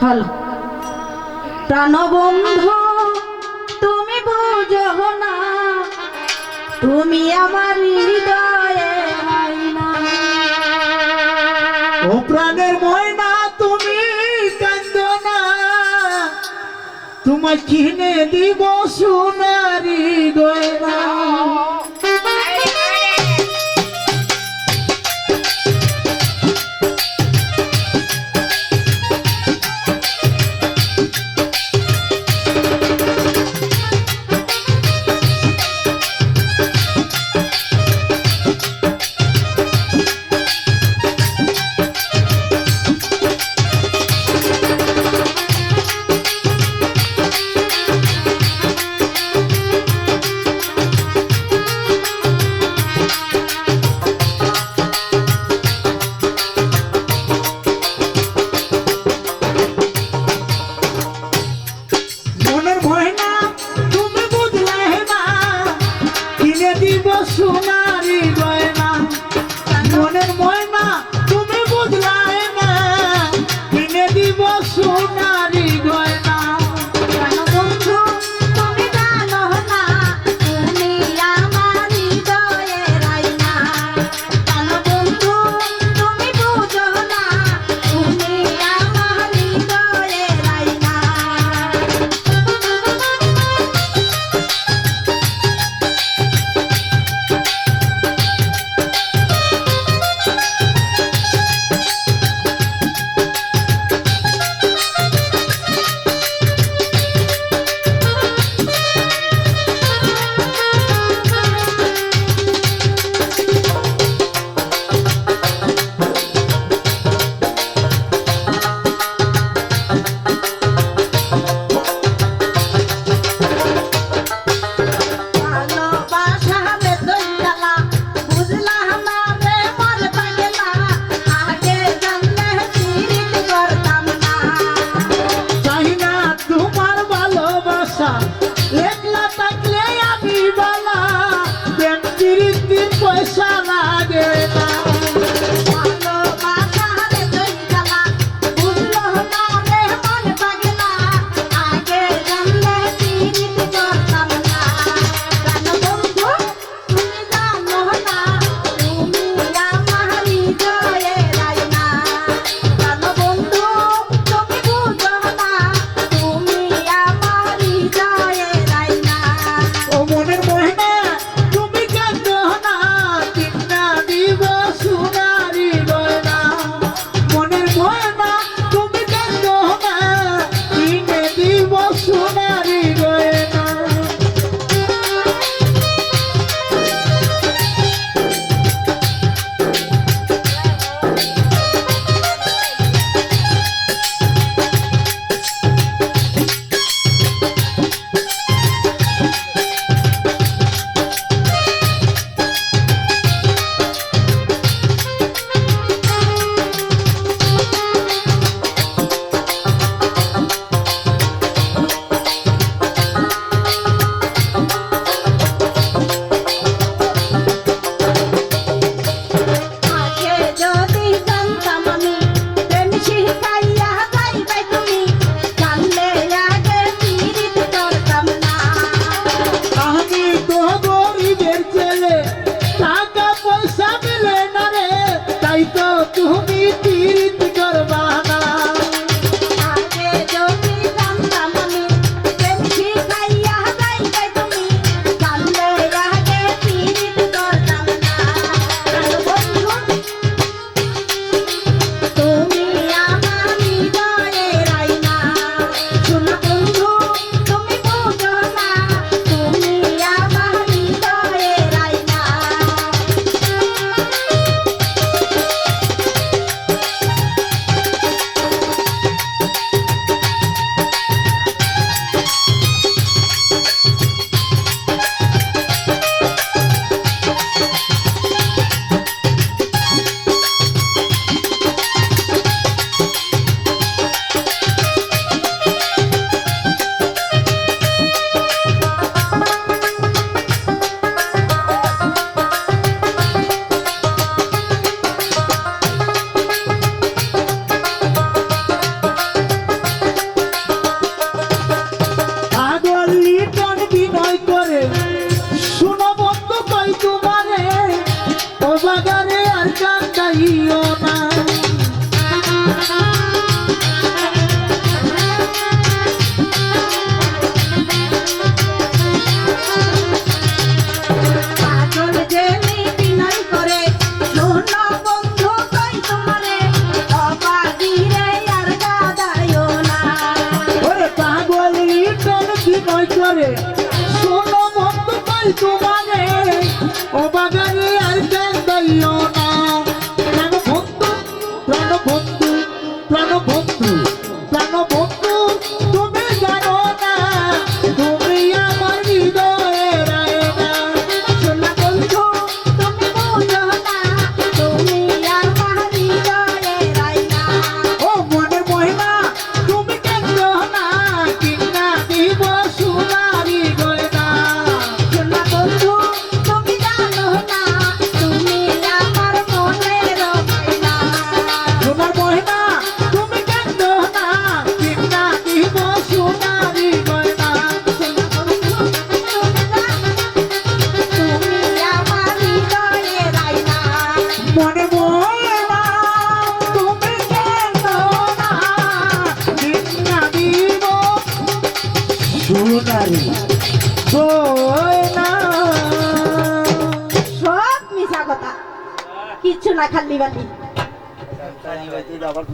Hello প্রাণবন্ধু তুমি বুঝো না, তুমি আমার হৃদয়ে আইনা। ও প্রাণের ময়না তুমি কান্দো না, তোমায় কিনে দিব সোনারি গয়না। শোনো বন্ধু কাল তোমারে ও বাগানে আর কেন দিও না প্রাণ বন্ধু প্রাণ বন্ধু প্রাণ বন্ধু প্রাণ বন্ধু তুমি জানো না তুমি আমার হৃদয়ের আয়না সোনা বন্ধু তুমি বুঝো না তুমি আমার হৃদয়ের আয়না ও মনের মহিমা তুমি কেন্দ্র না কিনা দিব সোনারি গয়না সোনা বন্ধু তুমি জানো না তুমি আমার মনের আয়না সোনার মহিমা তুমি কেন্দ্র না কিনা দিব সোনারি গয়না সোনা বন্ধু তুমি আমার হৃদয়ের আয়না মনে মহিমা তুমি কেন্দ্র না কিনা দিব সোনারি গয়না সব মিছা কথা কিছু না খালি বালি